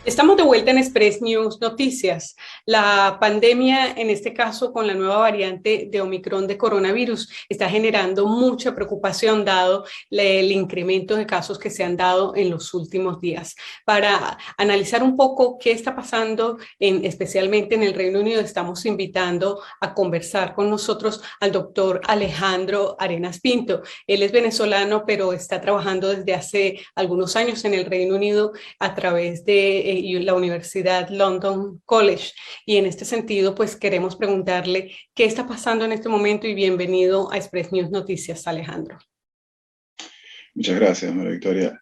Estamos de vuelta en Express News Noticias. La pandemia, en este caso con la nueva variante de Omicron de coronavirus, está generando mucha preocupación dado el incremento de casos que se han dado en los últimos días. Para analizar un poco qué está pasando, especialmente en el Reino Unido, estamos invitando a conversar con nosotros al doctor Alejandro Arenas Pinto. Él es venezolano, pero está trabajando desde hace algunos años en el Reino Unido a través de la Universidad London College. Y en este sentido, pues queremos preguntarle qué está pasando en este momento y bienvenido a Express News Noticias, Alejandro. Muchas gracias, María Victoria.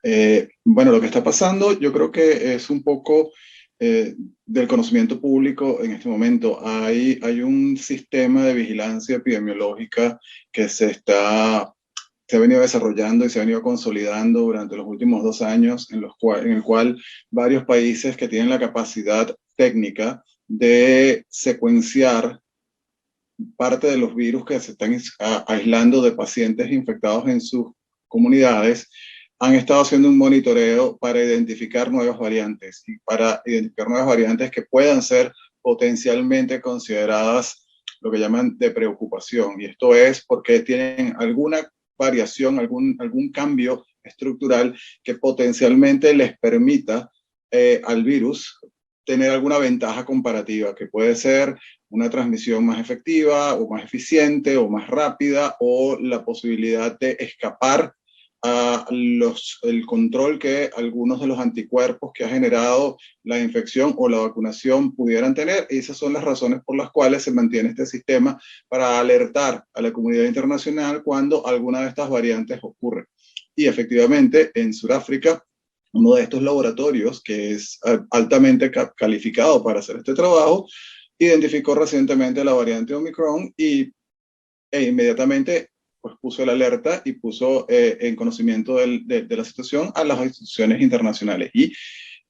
Bueno, lo que está pasando yo creo que es un poco del conocimiento público en este momento. Hay un sistema de vigilancia epidemiológica que se ha venido desarrollando y se ha venido consolidando durante los últimos 2 años, en el cual varios países que tienen la capacidad técnica de secuenciar parte de los virus que se están aislando de pacientes infectados en sus comunidades, han estado haciendo un monitoreo para identificar nuevas variantes y para identificar nuevas variantes que puedan ser potencialmente consideradas lo que llaman de preocupación. Y esto es porque tienen alguna variación, algún cambio estructural que potencialmente les permita al virus tener alguna ventaja comparativa, que puede ser una transmisión más efectiva o más eficiente o más rápida, o la posibilidad de escapar a el control que algunos de los anticuerpos que ha generado la infección o la vacunación pudieran tener. Y esas son las razones por las cuales se mantiene este sistema para alertar a la comunidad internacional cuando alguna de estas variantes ocurre. Y efectivamente, en Sudáfrica, uno de estos laboratorios que es altamente calificado para hacer este trabajo, identificó recientemente la variante Omicron e inmediatamente pues puso el alerta y puso en conocimiento de la situación a las instituciones internacionales. Y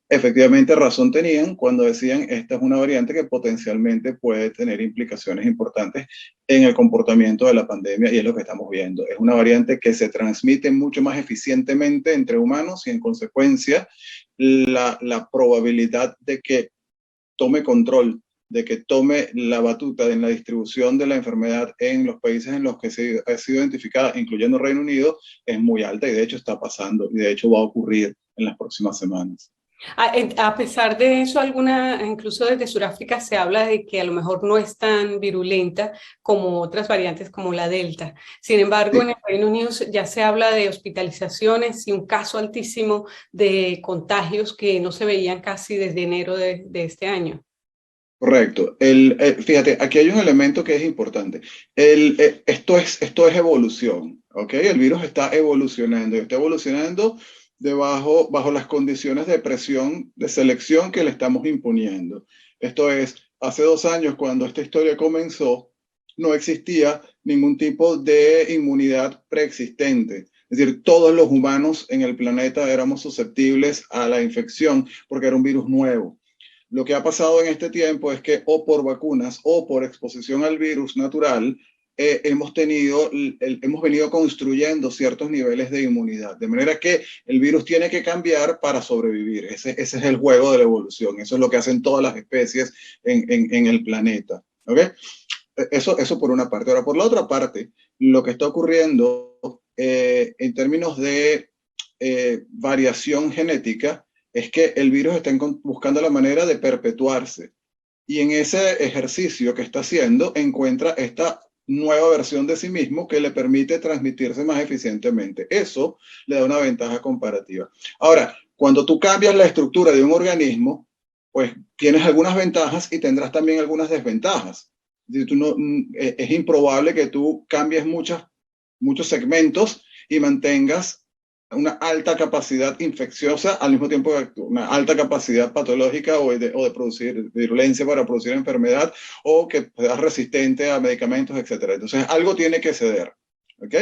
efectivamente razón tenían cuando decían esta es una variante que potencialmente puede tener implicaciones importantes en el comportamiento de la pandemia, y es lo que estamos viendo. Es una variante que se transmite mucho más eficientemente entre humanos y en consecuencia la probabilidad de que tome control, de que tome la batuta en la distribución de la enfermedad en los países en los que ha sido identificada, incluyendo Reino Unido, es muy alta, y de hecho está pasando, y de hecho va a ocurrir en las próximas semanas. A pesar de eso, incluso desde Sudáfrica se habla de que a lo mejor no es tan virulenta como otras variantes como la Delta. Sin embargo, en Sí. el Reino Unido ya se habla de hospitalizaciones y un caso altísimo de contagios que no se veían casi desde enero de este año. Correcto. Fíjate, aquí hay un elemento que es importante. Esto es evolución, ¿ok? El virus está evolucionando y está evolucionando bajo las condiciones de presión de selección que le estamos imponiendo. Esto es, hace 2 años, cuando esta historia comenzó, no existía ningún tipo de inmunidad preexistente. Es decir, todos los humanos en el planeta éramos susceptibles a la infección porque era un virus nuevo. Lo que ha pasado en este tiempo es que o por vacunas o por exposición al virus natural, hemos venido construyendo ciertos niveles de inmunidad, de manera que el virus tiene que cambiar para sobrevivir. Ese es el juego de la evolución, eso es lo que hacen todas las especies en el planeta. ¿Okay? Eso por una parte. Ahora, por la otra parte, lo que está ocurriendo en términos de variación genética es que el virus está buscando la manera de perpetuarse. Y en ese ejercicio que está haciendo, encuentra esta nueva versión de sí mismo que le permite transmitirse más eficientemente. Eso le da una ventaja comparativa. Ahora, cuando tú cambias la estructura de un organismo, pues tienes algunas ventajas y tendrás también algunas desventajas. Es improbable que tú cambies muchos segmentos y mantengas una alta capacidad infecciosa al mismo tiempo que una alta capacidad patológica o de producir virulencia para producir enfermedad, o que seas resistente a medicamentos, etc. Entonces algo tiene que ceder, ¿ok?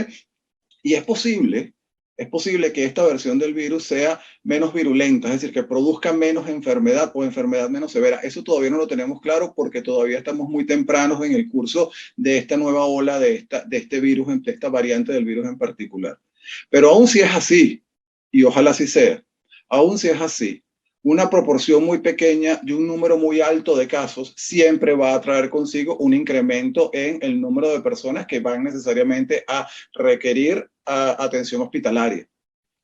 Y es posible que esta versión del virus sea menos virulenta, es decir, que produzca menos enfermedad o enfermedad menos severa. Eso todavía no lo tenemos claro porque todavía estamos muy tempranos en el curso de esta nueva ola de este virus, de esta variante del virus en particular. Pero aún si es así, y ojalá así sea, aún si es así, una proporción muy pequeña y un número muy alto de casos siempre va a traer consigo un incremento en el número de personas que van necesariamente a requerir atención hospitalaria.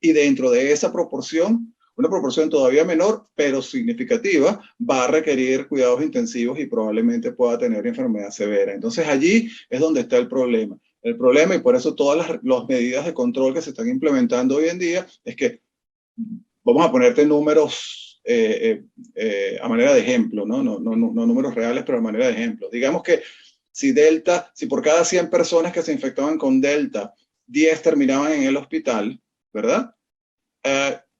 Y dentro de esa proporción, una proporción todavía menor, pero significativa, va a requerir cuidados intensivos y probablemente pueda tener enfermedad severa. Entonces allí es donde está el problema. El problema, y por eso todas las medidas de control que se están implementando hoy en día, es que vamos a ponerte números a manera de ejemplo, no números reales, pero a manera de ejemplo. Digamos que si por cada 100 personas que se infectaban con Delta, 10 terminaban en el hospital, ¿verdad?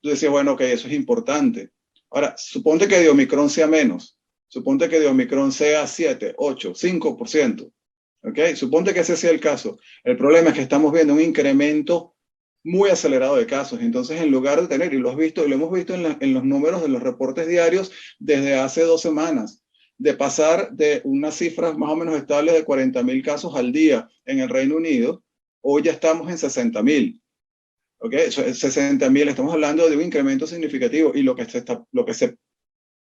Tú decías, bueno, ok, eso es importante. Ahora, suponte que de Omicron sea menos. Suponte que de Omicron sea 7, 8, 5%. ¿Ok? Suponte que ese sea el caso. El problema es que estamos viendo un incremento muy acelerado de casos. Entonces, en lugar de tener, y lo has visto, y lo hemos visto en los números de los reportes diarios desde hace 2 semanas, de pasar de unas cifras más o menos estables de 40,000 casos al día en el Reino Unido, hoy ya estamos en 60,000. ¿Ok? 60,000, estamos hablando de un incremento significativo, y lo que se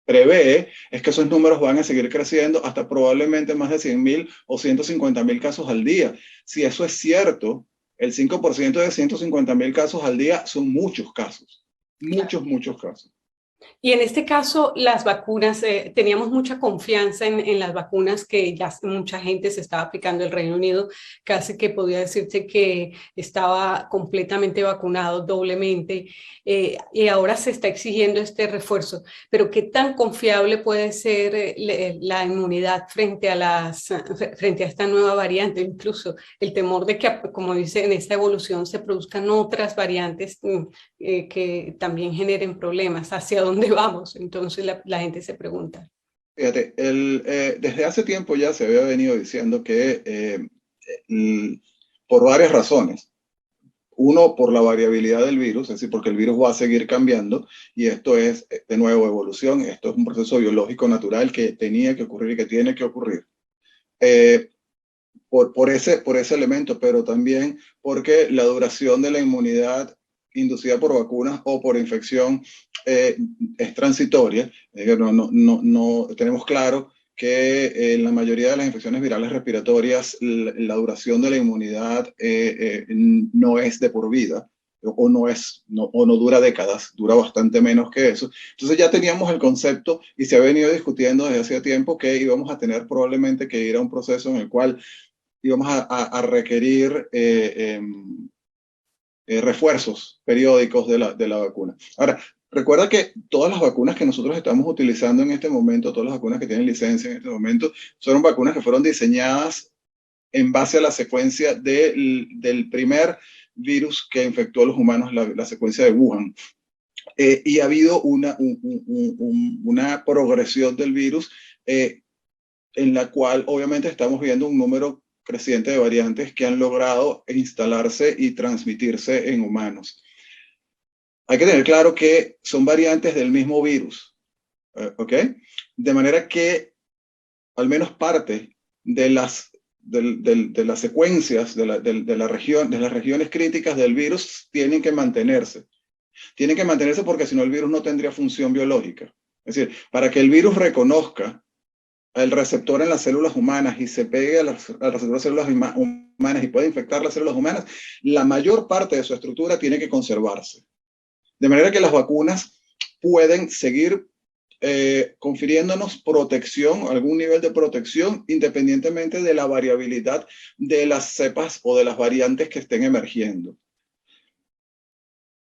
prevé es que esos números van a seguir creciendo hasta probablemente más de 100,000 o 150,000 casos al día. Si eso es cierto, el 5% de 150,000 casos al día son muchos casos. Muchos casos. Y en este caso, las vacunas, teníamos mucha confianza en las vacunas que ya mucha gente se estaba aplicando en el Reino Unido, casi que podía decirse que estaba completamente vacunado doblemente, y ahora se está exigiendo este refuerzo. Pero ¿qué tan confiable puede ser la inmunidad frente a esta nueva variante? Incluso el temor de que, como dice, en esta evolución se produzcan otras variantes que también generen problemas. ¿Hacia dónde vamos? Entonces la gente se pregunta. Fíjate, desde hace tiempo ya se había venido diciendo que por varias razones. Uno, por la variabilidad del virus, es decir, porque el virus va a seguir cambiando, y esto es, de nuevo, evolución. Esto es un proceso biológico natural que tenía que ocurrir y que tiene que ocurrir. Por ese elemento, pero también porque la duración de la inmunidad inducida por vacunas o por infección es transitoria. No tenemos claro que en la mayoría de las infecciones virales respiratorias la duración de la inmunidad no es de por vida, o no dura décadas, dura bastante menos que eso. Entonces ya teníamos el concepto, y se ha venido discutiendo desde hace tiempo, que íbamos a tener probablemente que ir a un proceso en el cual íbamos a requerir refuerzos periódicos de la vacuna. Ahora, recuerda que todas las vacunas que nosotros estamos utilizando en este momento, todas las vacunas que tienen licencia en este momento, son vacunas que fueron diseñadas en base a la secuencia del primer virus que infectó a los humanos, la secuencia de Wuhan. Y ha habido una progresión del virus en la cual obviamente estamos viendo un número creciente de variantes que han logrado instalarse y transmitirse en humanos. Hay que tener claro que son variantes del mismo virus, ¿ok? De manera que al menos parte de las secuencias de las regiones críticas del virus tienen que mantenerse. Tienen que mantenerse porque si no el virus no tendría función biológica. Es decir, para que el virus reconozca el receptor en las células humanas y se pegue al receptor de células humanas y puede infectar las células humanas, la mayor parte de su estructura tiene que conservarse. De manera que las vacunas pueden seguir confiriéndonos protección, algún nivel de protección, independientemente de la variabilidad de las cepas o de las variantes que estén emergiendo.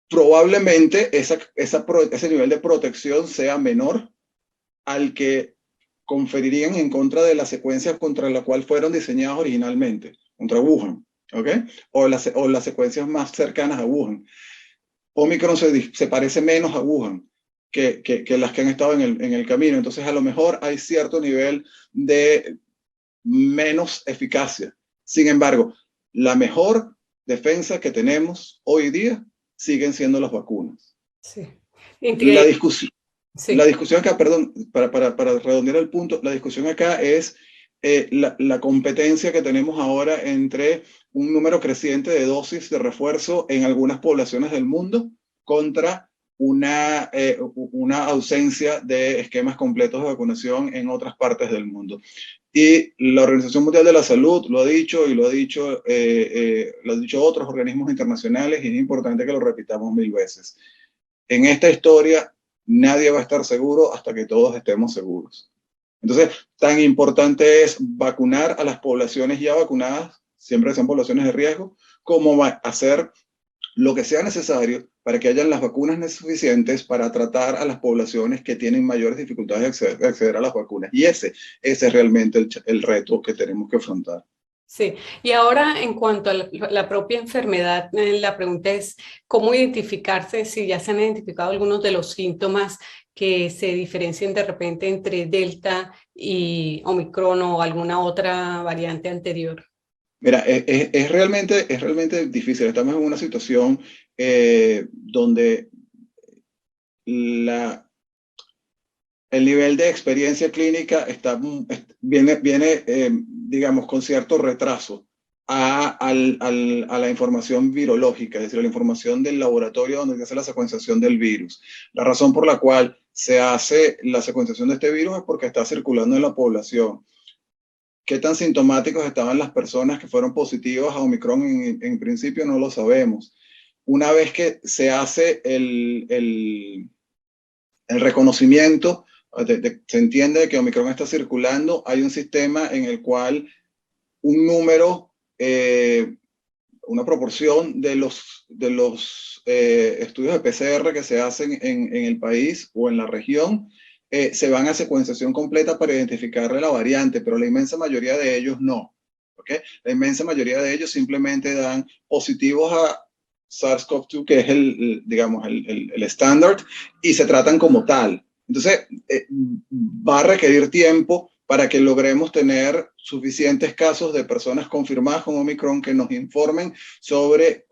Probablemente ese nivel de protección sea menor al que conferirían en contra de la secuencia contra la cual fueron diseñadas originalmente, contra Wuhan, ¿ok? O las secuencias más cercanas a Wuhan. Omicron se parece menos a Wuhan que las que han estado en el camino. Entonces, a lo mejor hay cierto nivel de menos eficacia. Sin embargo, la mejor defensa que tenemos hoy día siguen siendo las vacunas. Sí. La discusión. Sí. La discusión acá, perdón, para redondear el punto, la discusión acá es la competencia que tenemos ahora entre un número creciente de dosis de refuerzo en algunas poblaciones del mundo contra una ausencia de esquemas completos de vacunación en otras partes del mundo. Y la Organización Mundial de la Salud lo ha dicho y lo han dicho otros organismos internacionales, y es importante que lo repitamos 1000 veces. En esta historia nadie va a estar seguro hasta que todos estemos seguros. Entonces, tan importante es vacunar a las poblaciones ya vacunadas, siempre sean poblaciones de riesgo, como hacer lo que sea necesario para que hayan las vacunas suficientes para tratar a las poblaciones que tienen mayores dificultades de acceder a las vacunas. Y ese es realmente el reto que tenemos que afrontar. Sí, y ahora en cuanto a la propia enfermedad, la pregunta es cómo identificarse, si ya se han identificado algunos de los síntomas que se diferencien de repente entre Delta y Omicron o alguna otra variante anterior. Mira, es realmente difícil. Estamos en una situación donde el nivel de experiencia clínica viene digamos, con cierto retraso a la información virológica, es decir, a la información del laboratorio donde se hace la secuenciación del virus. La razón por la cual se hace la secuenciación de este virus es porque está circulando en la población. ¿Qué tan sintomáticos estaban las personas que fueron positivas a Omicron? En principio no lo sabemos. Una vez que se hace el reconocimiento, se entiende que Omicron está circulando, hay un sistema en el cual un número, una proporción de los estudios de PCR que se hacen en el país o en la región, se van a secuenciación completa para identificarle la variante, pero la inmensa mayoría de ellos no. ¿Okay? La inmensa mayoría de ellos simplemente dan positivos a SARS-CoV-2, que es digamos, el estándar, y se tratan como tal. Entonces, va a requerir tiempo para que logremos tener suficientes casos de personas confirmadas con Omicron que nos informen sobre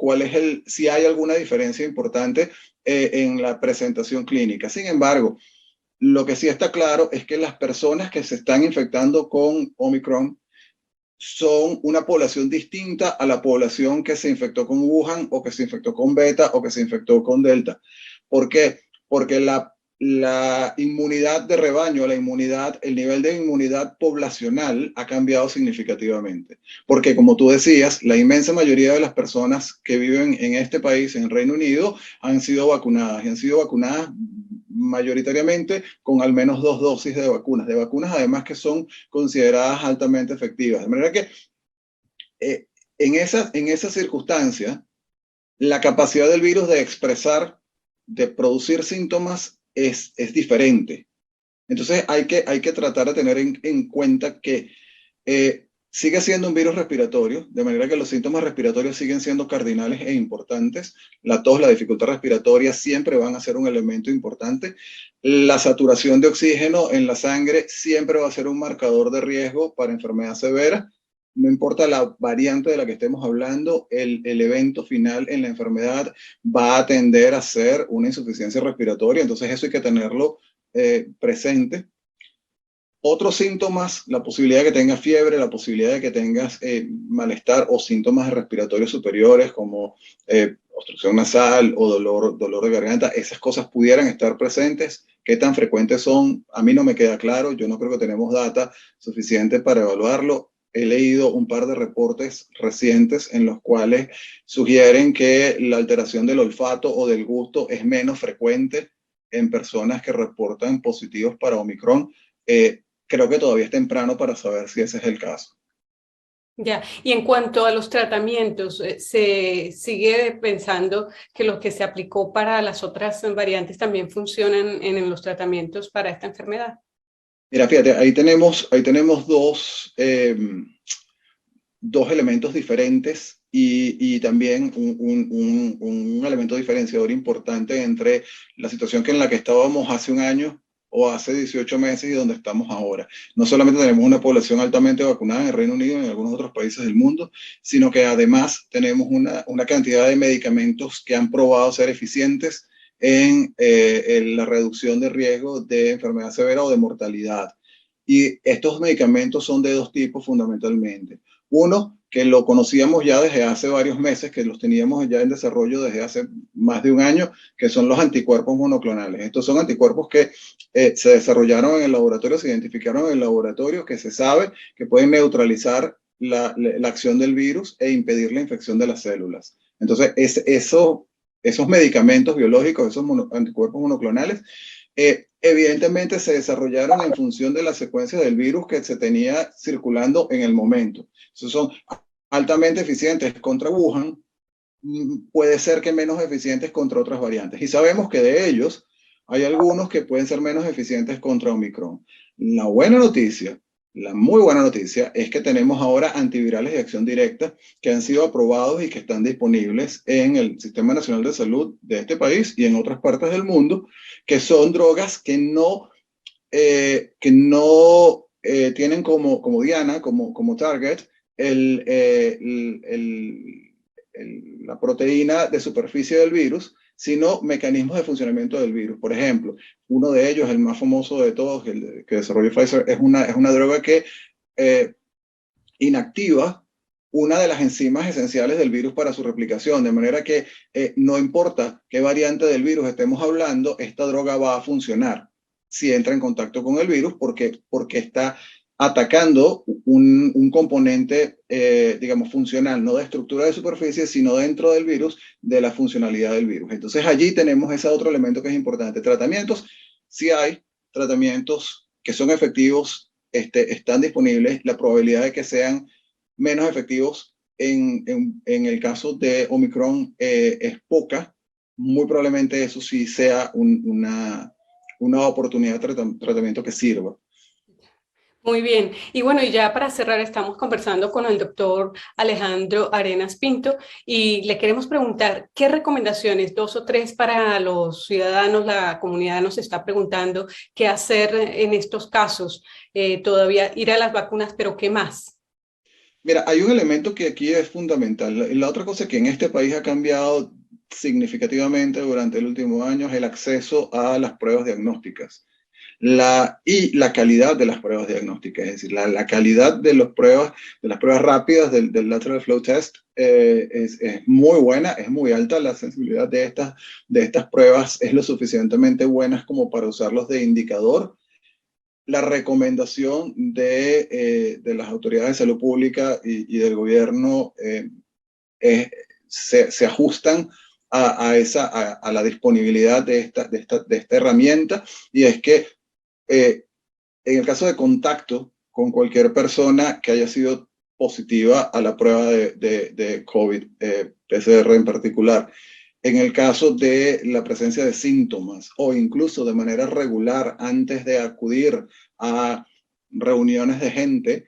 si hay alguna diferencia importante en la presentación clínica. Sin embargo, lo que sí está claro es que las personas que se están infectando con Omicron son una población distinta a la población que se infectó con Wuhan o que se infectó con Beta o que se infectó con Delta. ¿Por qué? Porque la inmunidad de rebaño, el nivel de inmunidad poblacional ha cambiado significativamente. Porque, como tú decías, la inmensa mayoría de las personas que viven en este país, en el Reino Unido, han sido vacunadas, y han sido vacunadas mayoritariamente con al menos 2 dosis de vacunas además que son consideradas altamente efectivas. De manera que en esa circunstancia, la capacidad del virus de de producir síntomas es diferente. Entonces hay que tratar de tener en cuenta que sigue siendo un virus respiratorio, de manera que los síntomas respiratorios siguen siendo cardinales e importantes. La tos, la dificultad respiratoria siempre van a ser un elemento importante. La saturación de oxígeno en la sangre siempre va a ser un marcador de riesgo para enfermedad severa. No importa la variante de la que estemos hablando, el evento final en la enfermedad va a tender a ser una insuficiencia respiratoria, entonces eso hay que tenerlo presente. Otros síntomas, la posibilidad de que tengas fiebre, la posibilidad de que tengas malestar o síntomas respiratorios superiores como obstrucción nasal o dolor de garganta, esas cosas pudieran estar presentes. ¿Qué tan frecuentes son? A mí no me queda claro, yo no creo que tenemos data suficiente para evaluarlo. He leído un par de reportes recientes en los cuales sugieren que la alteración del olfato o del gusto es menos frecuente en personas que reportan positivos para Omicron. Creo que todavía es temprano para saber si ese es el caso. Ya, y en cuanto a los tratamientos, ¿se sigue pensando que lo que se aplicó para las otras variantes también funcionan en los tratamientos para esta enfermedad? Mira, fíjate, ahí tenemos dos elementos diferentes y también un elemento diferenciador importante entre la situación en la que estábamos hace un año o hace 18 meses y donde estamos ahora. No solamente tenemos una población altamente vacunada en el Reino Unido y en algunos otros países del mundo, sino que además tenemos una cantidad de medicamentos que han probado ser eficientes en la reducción de riesgo de enfermedad severa o de mortalidad. Y estos medicamentos son de dos tipos fundamentalmente. Uno, que lo conocíamos ya desde hace varios meses, que los teníamos ya en desarrollo desde hace más de un año, que son los anticuerpos monoclonales. Estos son anticuerpos que se desarrollaron en el laboratorio, se identificaron en el laboratorio, que se sabe que pueden neutralizar la acción del virus e impedir la infección de las células. Entonces, esos medicamentos biológicos, esos anticuerpos monoclonales, evidentemente se desarrollaron en función de la secuencia del virus que se tenía circulando en el momento. Esos son altamente eficientes contra Wuhan, puede ser que menos eficientes contra otras variantes. Y sabemos que de ellos hay algunos que pueden ser menos eficientes contra Omicron. La buena noticia, la muy buena noticia, es que tenemos ahora antivirales de acción directa que han sido aprobados y que están disponibles en el Sistema Nacional de Salud de este país y en otras partes del mundo, que son drogas que no tienen como diana, como target, la proteína de superficie del virus, sino mecanismos de funcionamiento del virus. Por ejemplo, uno de ellos, el más famoso de todos, el que desarrolló Pfizer, es una droga que inactiva una de las enzimas esenciales del virus para su replicación, de manera que no importa qué variante del virus estemos hablando, esta droga va a funcionar si entra en contacto con el virus porque está atacando un componente, digamos, funcional, no de estructura de superficie, sino dentro del virus, de la funcionalidad del virus. Entonces allí tenemos ese otro elemento que es importante. Tratamientos, sí hay tratamientos que son efectivos, están disponibles, la probabilidad de que sean menos efectivos en el caso de Omicron es poca. Muy probablemente eso sí sea una oportunidad de tratamiento que sirva. Muy bien. Y bueno, y ya para cerrar, estamos conversando con el doctor Alejandro Arenas Pinto y le queremos preguntar qué recomendaciones, 2 o 3 para los ciudadanos, la comunidad nos está preguntando qué hacer en estos casos. Todavía ir a las vacunas, pero ¿qué más? Mira, hay un elemento que aquí es fundamental. La otra cosa que en este país ha cambiado significativamente durante el último año es el acceso a las pruebas diagnósticas. Y la calidad de las pruebas diagnósticas, es decir, la calidad de las pruebas rápidas del lateral flow test es muy buena, es muy alta. La sensibilidad de estas pruebas es lo suficientemente buena como para usarlos de indicador. La recomendación de las autoridades de salud pública y del gobierno se ajustan a la disponibilidad de esta herramienta, y es que en el caso de contacto con cualquier persona que haya sido positiva a la prueba de COVID, PCR en particular, en el caso de la presencia de síntomas o incluso de manera regular antes de acudir a reuniones de gente,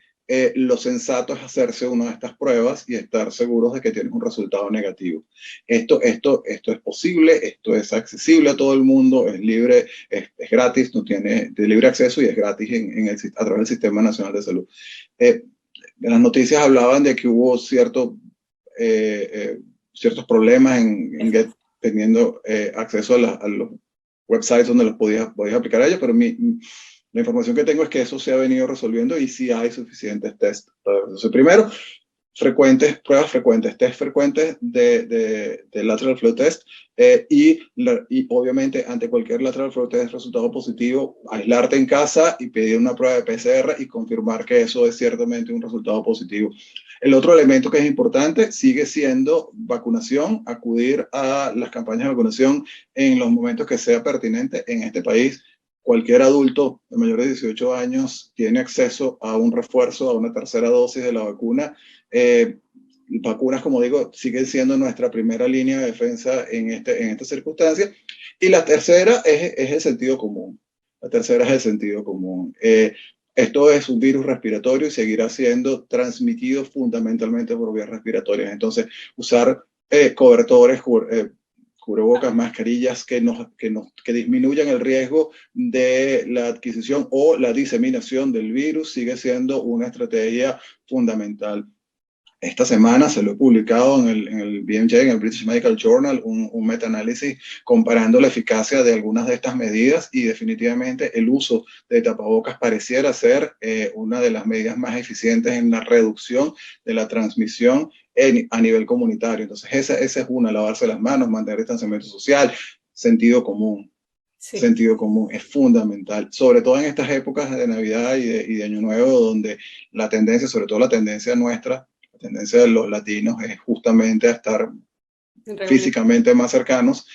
lo sensato es hacerse una de estas pruebas y estar seguros de que tienes un resultado negativo. Esto es posible, esto es accesible a todo el mundo, es libre, es gratis, no tiene de libre acceso y es gratis a través del Sistema Nacional de Salud. Las noticias hablaban de que hubo ciertos problemas en teniendo acceso a los websites donde los podías aplicar a ellos, pero la información que tengo es que eso se ha venido resolviendo y sí hay suficientes test. Entonces, primero, pruebas frecuentes, test frecuentes de lateral flow test, y obviamente ante cualquier lateral flow test resultado positivo, aislarte en casa y pedir una prueba de PCR y confirmar que eso es ciertamente un resultado positivo. El otro elemento que es importante sigue siendo vacunación, acudir a las campañas de vacunación en los momentos que sea pertinente. En este país, cualquier adulto de mayor de 18 años tiene acceso a un refuerzo, a una tercera dosis de la vacuna. Vacunas, como digo, siguen siendo nuestra primera línea de defensa en esta circunstancia. Y la tercera es el sentido común. La tercera es el sentido común. Esto es un virus respiratorio y seguirá siendo transmitido fundamentalmente por vías respiratorias. Entonces, usar cobertores, cubrebocas, mascarillas que disminuyan el riesgo de la adquisición o la diseminación del virus sigue siendo una estrategia fundamental. esta semana se lo he publicado en el BMJ, en el British Medical Journal, un metaanálisis comparando la eficacia de algunas de estas medidas, y definitivamente el uso de tapabocas pareciera ser una de las medidas más eficientes en la reducción de la transmisión a nivel comunitario. Entonces esa es una, lavarse las manos, mantener distanciamiento social, sentido común. Sí. Sentido común es fundamental, sobre todo en estas épocas de Navidad y de Año Nuevo, donde la tendencia, sobre todo la tendencia nuestra, la tendencia de los latinos es justamente a estar físicamente más cercanos.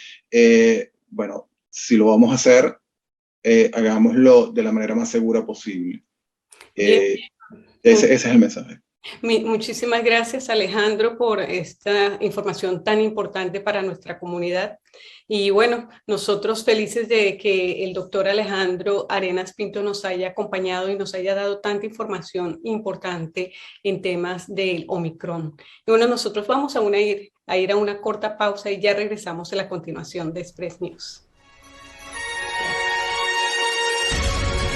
Bueno, si lo vamos a hacer, hagámoslo de la manera más segura posible. Ese es el mensaje. Muchísimas gracias, Alejandro, por esta información tan importante para nuestra comunidad. Y bueno, nosotros felices de que el doctor Alejandro Arenas Pinto nos haya acompañado y nos haya dado tanta información importante en temas del Omicron. Y bueno, nosotros vamos a ir a una corta pausa y ya regresamos a la continuación de Express News.